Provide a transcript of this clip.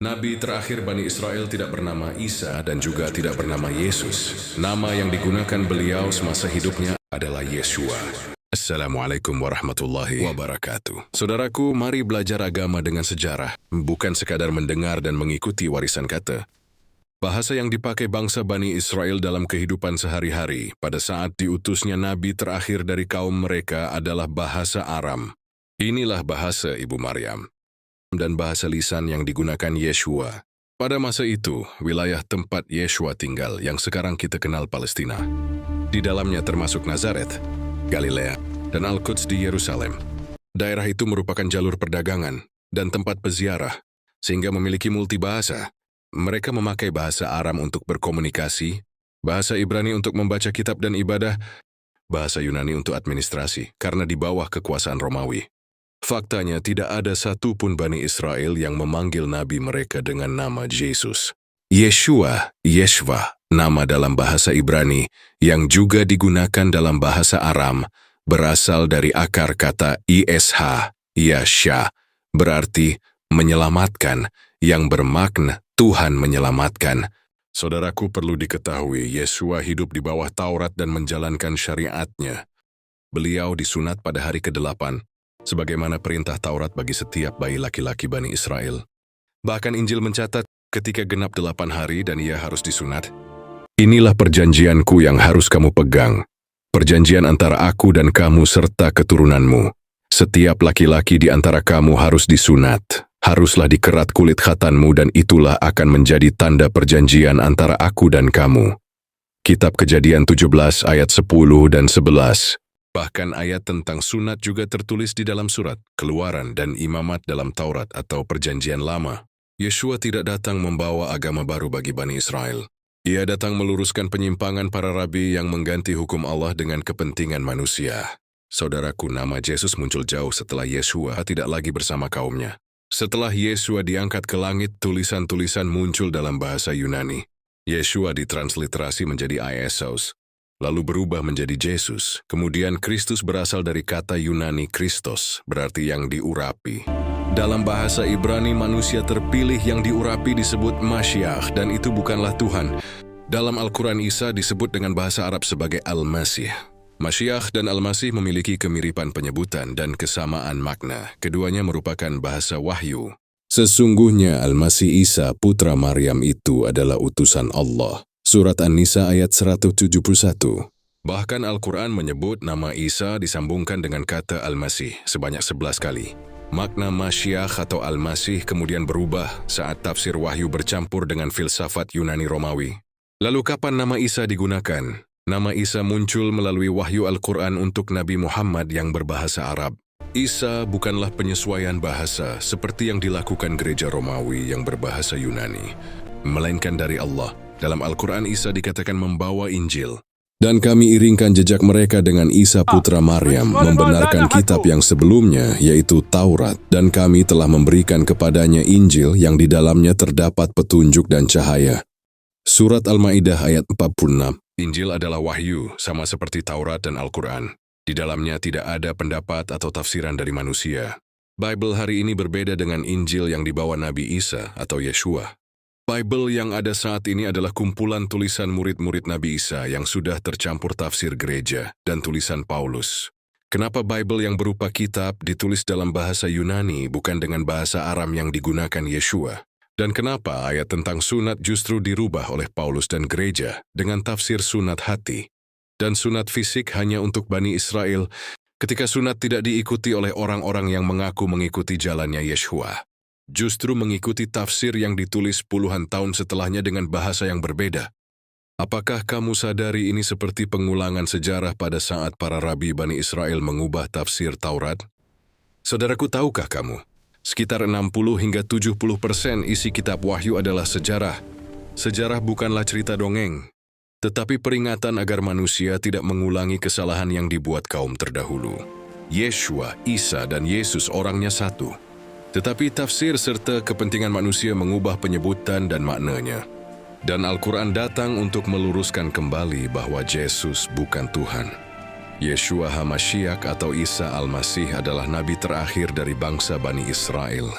Nabi terakhir Bani Israel tidak bernama Isa dan juga tidak bernama Yesus. Nama yang digunakan beliau semasa hidupnya adalah Yeshua. Assalamualaikum warahmatullahi wabarakatuh. Saudaraku, mari belajar agama dengan sejarah, bukan sekadar mendengar dan mengikuti warisan kata. Bahasa yang dipakai bangsa Bani Israel dalam kehidupan sehari-hari pada saat diutusnya Nabi terakhir dari kaum mereka adalah bahasa Aram. Inilah bahasa Ibu Maryam dan bahasa lisan yang digunakan Yeshua. Pada masa itu, wilayah tempat Yeshua tinggal yang sekarang kita kenal Palestina. Di dalamnya termasuk Nazaret, Galilea, dan Al-Quds di Yerusalem. Daerah itu merupakan jalur perdagangan dan tempat peziarah, sehingga memiliki multibahasa. Mereka memakai bahasa Aram untuk berkomunikasi, bahasa Ibrani untuk membaca kitab dan ibadah, bahasa Yunani untuk administrasi, karena di bawah kekuasaan Romawi. Faktanya, tidak ada satupun Bani Israel yang memanggil Nabi mereka dengan nama Yesus. Yeshua, Yeshua, nama dalam bahasa Ibrani, yang juga digunakan dalam bahasa Aram, berasal dari akar kata ish, yasha, berarti menyelamatkan, yang bermakna Tuhan menyelamatkan. Saudaraku, perlu diketahui, Yeshua hidup di bawah Taurat dan menjalankan syariatnya. Beliau disunat pada hari ke-8, sebagaimana perintah Taurat bagi setiap bayi laki-laki Bani Israel. Bahkan Injil mencatat ketika genap 8 hari dan ia harus disunat. Inilah perjanjianku yang harus kamu pegang. Perjanjian antara aku dan kamu serta keturunanmu. Setiap laki-laki di antara kamu harus disunat. Haruslah dikerat kulit khatanmu dan itulah akan menjadi tanda perjanjian antara aku dan kamu. Kitab Kejadian 17 ayat 10 dan 11. Bahkan ayat tentang sunat juga tertulis di dalam surat Keluaran dan Imamat dalam Taurat atau Perjanjian Lama. Yeshua tidak datang membawa agama baru bagi Bani Israel. Ia datang meluruskan penyimpangan para rabi yang mengganti hukum Allah dengan kepentingan manusia. Saudaraku, nama Yesus muncul jauh setelah Yeshua tidak lagi bersama kaumnya. Setelah Yeshua diangkat ke langit, tulisan-tulisan muncul dalam bahasa Yunani. Yeshua ditransliterasi menjadi Iesos, lalu berubah menjadi Yesus. Kemudian Kristus berasal dari kata Yunani Kristos, berarti yang diurapi. Dalam bahasa Ibrani, manusia terpilih yang diurapi disebut Mashiach, dan itu bukanlah Tuhan. Dalam Al-Quran, Isa disebut dengan bahasa Arab sebagai Al-Masih. Mashiach dan Al-Masih memiliki kemiripan penyebutan dan kesamaan makna. Keduanya merupakan bahasa wahyu. Sesungguhnya Al-Masih Isa, putra Maryam itu adalah utusan Allah. Surat An-Nisa ayat 171. Bahkan Al-Quran menyebut nama Isa disambungkan dengan kata Al-Masih sebanyak 11 kali. Makna Mashiach atau Al-Masih kemudian berubah saat tafsir wahyu bercampur dengan filsafat Yunani Romawi. Lalu kapan nama Isa digunakan? Nama Isa muncul melalui wahyu Al-Quran untuk Nabi Muhammad yang berbahasa Arab. Isa bukanlah penyesuaian bahasa seperti yang dilakukan gereja Romawi yang berbahasa Yunani, melainkan dari Allah. Dalam Al-Quran, Isa dikatakan membawa Injil. Dan kami iringkan jejak mereka dengan Isa putra Maryam, membenarkan kitab yang sebelumnya, yaitu Taurat, dan kami telah memberikan kepadanya Injil yang di dalamnya terdapat petunjuk dan cahaya. Surat Al-Maidah ayat 46. Injil adalah wahyu, sama seperti Taurat dan Al-Quran. Di dalamnya tidak ada pendapat atau tafsiran dari manusia. Bible hari ini berbeda dengan Injil yang dibawa Nabi Isa atau Yeshua. Bible yang ada saat ini adalah kumpulan tulisan murid-murid Nabi Isa yang sudah tercampur tafsir gereja dan tulisan Paulus. Kenapa Bible yang berupa kitab ditulis dalam bahasa Yunani bukan dengan bahasa Aram yang digunakan Yeshua? Dan kenapa ayat tentang sunat justru dirubah oleh Paulus dan gereja dengan tafsir sunat hati? Dan sunat fisik hanya untuk Bani Israel ketika sunat tidak diikuti oleh orang-orang yang mengaku mengikuti jalannya Yeshua. Justru mengikuti tafsir yang ditulis puluhan tahun setelahnya dengan bahasa yang berbeda. Apakah kamu sadari ini seperti pengulangan sejarah pada saat para rabi Bani Israel mengubah tafsir Taurat? Saudaraku, tahukah kamu? Sekitar 60 hingga 70% isi kitab Wahyu adalah sejarah. Sejarah bukanlah cerita dongeng, tetapi peringatan agar manusia tidak mengulangi kesalahan yang dibuat kaum terdahulu. Yeshua, Isa, dan Yesus orangnya satu. Tetapi tafsir serta kepentingan manusia mengubah penyebutan dan maknanya. Dan Al-Quran datang untuk meluruskan kembali bahwa Yesus bukan Tuhan. Yeshua HaMashiach atau Isa Al-Masih adalah nabi terakhir dari bangsa Bani Israel.